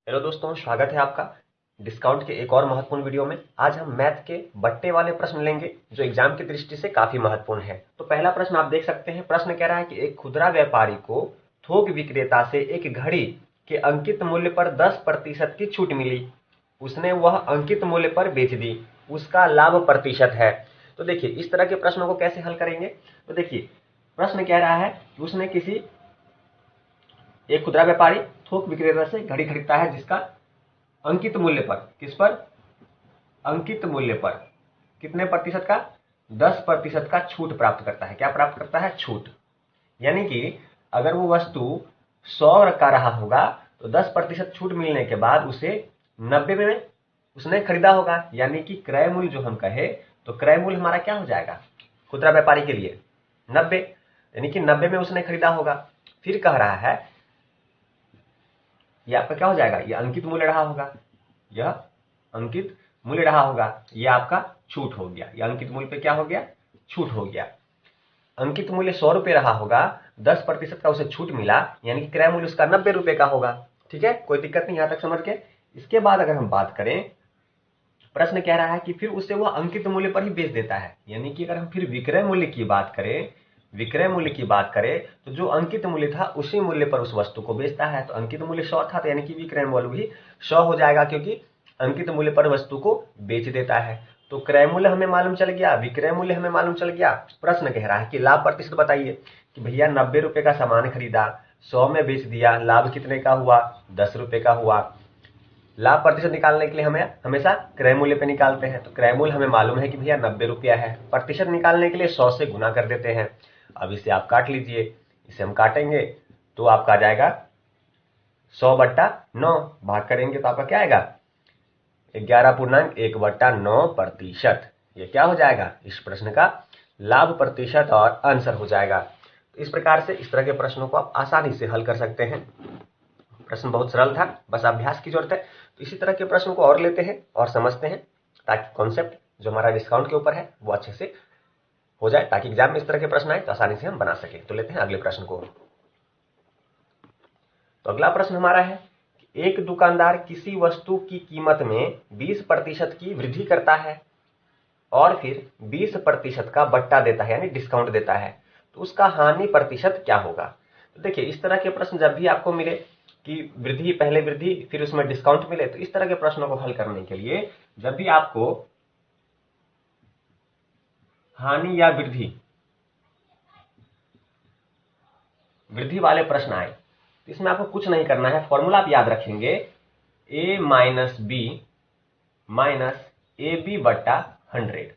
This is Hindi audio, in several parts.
हेलो दोस्तों, स्वागत है आपका डिस्काउंट के एक और महत्वपूर्ण वीडियो में। आज हम मैथ के बट्टे वाले प्रश्न लेंगे जो एग्जाम की दृष्टि से काफी महत्वपूर्ण है। तो पहला प्रश्न आप देख सकते हैं। प्रश्न कह रहा है कि एक खुदरा व्यापारी को थोक विक्रेता से एक घड़ी के अंकित मूल्य पर 10% की छूट मिली। उसने वह अंकित मूल्य पर बेच दी। उसका लाभ प्रतिशत है। तो देखिए, इस तरह के प्रश्नों को कैसे हल करेंगे। तो देखिए, प्रश्न कह रहा है कि उसने एक खुदरा व्यापारी थोक विक्रेता से घड़ी खरीदता है जिसका अंकित मूल्य पर, किस पर, अंकित मूल्य पर कितने प्रतिशत का, 10% का छूट प्राप्त करता है। क्या प्राप्त करता है? छूट। यानी कि अगर वो वस्तु 100 का रहा होगा तो 10% छूट मिलने के बाद उसे 90 में उसने खरीदा होगा। यानी कि क्रय मूल्य जो हम कहे तो क्रय मूल्य हमारा क्या हो जाएगा खुदरा व्यापारी के लिए? 90। यानी कि 90 में उसने खरीदा होगा। फिर कह रहा है ये आपका क्या हो जाएगा, ये अंकित मूल्य रहा होगा, यह अंकित मूल्य रहा होगा, ये आपका छूट हो गया। ये अंकित मूल्य पे क्या हो गया? छूट हो गया। अंकित मूल्य 100 रुपए रहा होगा, 10% का उसे छूट मिला, यानी कि क्रय मूल्य उसका 90 रुपए का होगा। ठीक है, कोई दिक्कत नहीं यहां तक समझ के। इसके बाद अगर हम बात करें, प्रश्न कह रहा है कि फिर उसे वह अंकित मूल्य पर ही बेच देता है। यानी कि अगर हम फिर विक्रय मूल्य की बात करें, तो जो अंकित मूल्य था उसी मूल्य पर उस वस्तु को बेचता है। तो अंकित मूल्य 100 था, तो यानी कि विक्रय मूल्य भी 100 हो जाएगा, क्योंकि अंकित मूल्य पर वस्तु को बेच देता है। तो क्रय मूल्य हमें मालूम चल गया, विक्रय मूल्य हमें मालूम चल गया। प्रश्न कह रहा है कि लाभ प्रतिशत बताइए कि भैया 90 रुपए का सामान खरीदा, 100 में बेच दिया, लाभ कितने का हुआ? 10 रुपए का हुआ। लाभ प्रतिशत निकालने के लिए हमें हमेशा क्रय मूल्य पे निकालते हैं। तो क्रय मूल्य हमें मालूम है कि भैया 90 रुपया है। प्रतिशत निकालने के लिए 100 से गुना कर देते हैं। अब इसे आप काट लीजिए। इसे हम काटेंगे तो आपका आ जाएगा 100/9। भाग करेंगे तो आपका क्या आएगा? 11.1/9%। ये क्या हो जाएगा? इस प्रश्न का लाभ प्रतिशत और आंसर हो जाएगा। तो इस प्रकार से इस तरह के प्रश्नों को आप आसानी से हल कर सकते हैं। प्रश्न बहुत सरल था, बस अभ्यास की जरूरत है। तो इसी तरह के प्रश्न को और लेते हैं और समझते हैं, ताकि कॉन्सेप्ट जो हमारा डिस्काउंट के ऊपर है वो अच्छे से हो जाए, ताकि एग्जाम में इस तरह के प्रश्न आए तो आसानी से हम बना सके। तो लेते हैं अगले प्रश्न को। तो अगला प्रश्न हमारा है कि एक दुकानदार किसी वस्तु की कीमत में 20% की वृद्धि करता है और फिर 20% का बट्टा देता है, यानी डिस्काउंट देता है। तो उसका हानि प्रतिशत क्या होगा? तो देखिए, इस तरह के प्रश्न जब भी आपको मिले कि वृद्धि, पहले वृद्धि फिर उसमें डिस्काउंट मिले, तो इस तरह के प्रश्नों को हल करने के लिए जब भी आपको हानि या वृद्धि वाले प्रश्न आए तो इसमें आपको कुछ नहीं करना है। फॉर्मूला आप याद रखेंगे, a minus b minus a b बट्टा 100।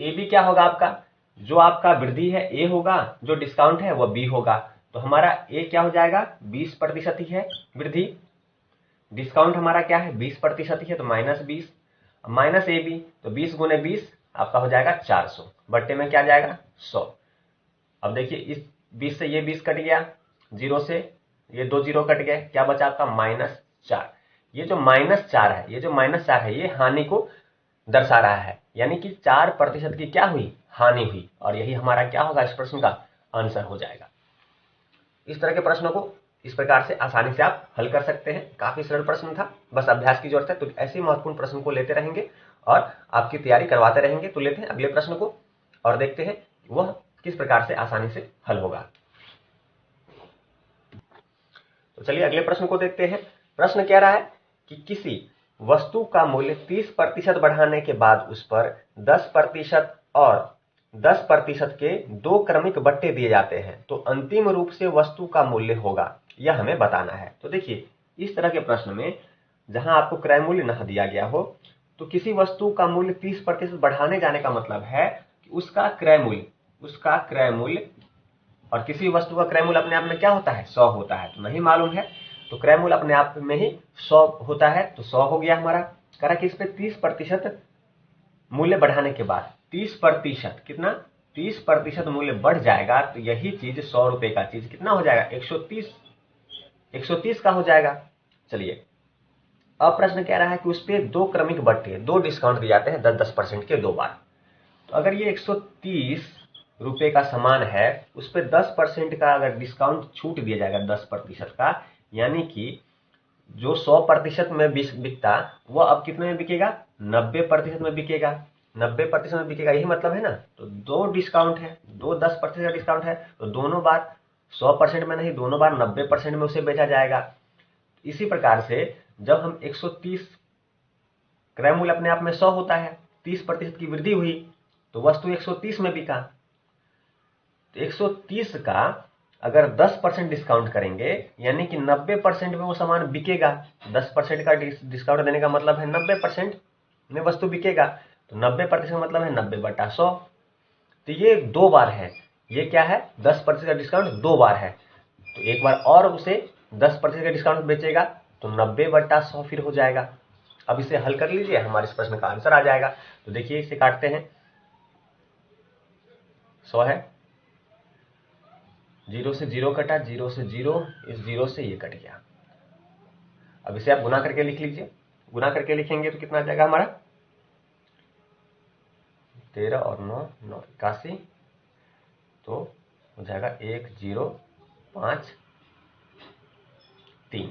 ए बी क्या होगा आपका? जो आपका वृद्धि है ए होगा, जो डिस्काउंट है वो बी होगा। तो हमारा ए क्या हो जाएगा? 20% ही है वृद्धि। डिस्काउंट हमारा क्या है? 20% ही है, तो -20। माइनस ए बी, तो 20 गुने 20 आपका हो जाएगा 400। बट्टे में क्या जाएगा? 100। अब देखिए, इस 20 से ये 20 कट गया, 0 से ये 2 0 कट गए, क्या बचा आपका? -4। ये जो -4 है, ये हानि को दर्शा रहा है। यानी कि 4% की क्या हुई? हानि हुई। और यही हमारा क्या होगा? इस प्रश्न का आंसर हो जाएगा। इस तरह के प्रश्नों को इस प्रकार से आसानी से आप हल कर सकते हैं। काफी सरल प्रश्न था, बस अभ्यास की जरूरत है। तो ऐसे महत्वपूर्ण प्रश्न को लेते रहेंगे और आपकी तैयारी करवाते रहेंगे। तो लेते हैं अगले प्रश्न को और देखते हैं वह किस प्रकार से आसानी से हल होगा। तो चलिए अगले प्रश्न को देखते हैं। प्रश्न कह रहा है कि किसी वस्तु का मूल्य 30% बढ़ाने के बाद उस पर 10% और 10% के दो क्रमिक बट्टे दिए जाते हैं, तो अंतिम रूप से वस्तु का मूल्य होगा, यह हमें बताना है। तो देखिए, इस तरह के प्रश्न में जहां आपको क्रय मूल्य न दिया गया हो, तो किसी वस्तु का मूल्य 30% बढ़ाने जाने का मतलब है कि उसका क्रय मूल्य और किसी वस्तु का क्रय मूल्य अपने आप में क्या होता है? 100 होता है। तो नहीं मालूम है, तो क्रय मूल्य अपने आप में ही 100 होता है, तो 100 हो गया हमारा। करा कि इस पे 30% मूल्य बढ़ाने के बाद 30% कितना? 30% मूल्य बढ़ जाएगा, तो यही चीज 100 रुपए का चीज कितना हो जाएगा? 130 का हो जाएगा। चलिए, अब प्रश्न कह रहा है कि उस पे दो क्रमिक बट्टे, दो डिस्काउंट दिए जाते हैं 10% के दो बार। तो अगर ये 130 रुपए का सामान है, उस पर 10% का अगर डिस्काउंट छूट दिया जाएगा 10% का, यानी कि जो 100% में बिकता वो अब कितने में बिकेगा, 90% में बिकेगा। 90% में बिकेगा, यही मतलब है ना। तो दो डिस्काउंट है, दो 10% का डिस्काउंट है, तो दोनों बार 100% में नहीं, दोनों बार 90% में उसे बेचा जाएगा। इसी प्रकार से जब हम 130, क्रय मूल्य अपने आप में 100 होता है, 30% की वृद्धि हुई तो वस्तु 130 में बिका। तो 130 का अगर 10% डिस्काउंट करेंगे यानी कि 90% में वो सामान बिकेगा। 10% का डिस्काउंट देने का मतलब है 90% में वस्तु बिकेगा। तो 90% का मतलब है 90/100। तो ये 2 बार है। ये क्या है, 10% का डिस्काउंट 2 बार है। तो एक बार और उसे 10% का डिस्काउंट बेचेगा तो 90/100 फिर हो जाएगा। अब इसे हल कर लीजिए, हमारे इस प्रश्न का आंसर आ जाएगा। तो देखिए इसे काटते हैं, 100 है, 0 से 0 कटा, 0 से 0, इस 0 से ये कट गया। अब इसे आप गुना करके लिख लीजिए। गुना करके लिखेंगे तो कितना आ जाएगा हमारा, 13 और 9, 9 81, तो हो जाएगा 1053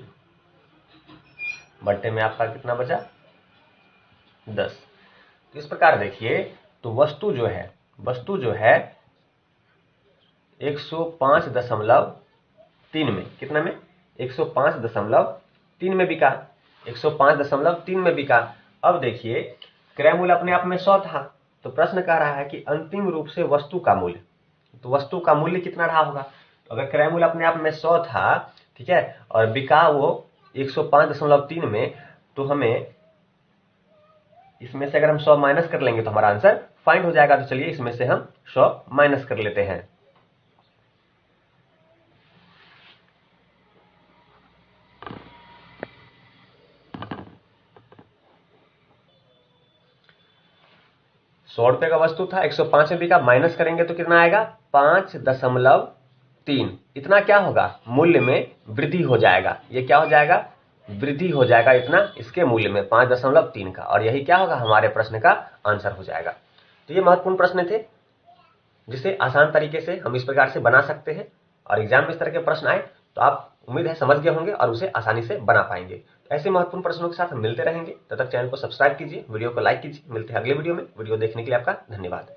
बट्टे में आपका कितना बचा, 10। तो इस प्रकार देखिए, तो वस्तु जो है 105.3 में, कितना में, 105.3 में बिका, 105.3 में बिका। अब देखिए क्रय मूल्य अपने आप में 100 था, तो प्रश्न कह रहा है कि अंतिम रूप से वस्तु का मूल्य, तो वस्तु का मूल्य कितना रहा होगा। तो अगर क्रय मूल्य अपने आप में 100 था, ठीक है, और बिका वो 105.3 में, तो हमें इसमें से अगर हम 100 माइनस कर लेंगे तो हमारा आंसर फाइंड हो जाएगा। तो चलिए इसमें से हम 100 माइनस कर लेते हैं। ₹100 का वस्तु था, 105 में बिका, माइनस करेंगे तो कितना आएगा, 5.3। इतना क्या होगा, मूल्य में वृद्धि हो जाएगा। ये क्या हो जाएगा, वृद्धि हो जाएगा इतना इसके मूल्य में 5.3 का, और यही क्या होगा, हमारे प्रश्न का आंसर हो जाएगा। तो ये महत्वपूर्ण प्रश्न थे जिसे आसान तरीके से हम इस प्रकार से बना सकते हैं, और एग्जाम में इस तरह के प्रश्न आए तो आप उम्मीद है समझ गए होंगे और उसे आसानी से बना पाएंगे। तो ऐसे महत्वपूर्ण प्रश्नों के साथ हम मिलते रहेंगे। तब तक चैनल को सब्सक्राइब कीजिए, वीडियो को लाइक कीजिए। मिलते हैं अगले वीडियो में। वीडियो देखने के लिए आपका धन्यवाद।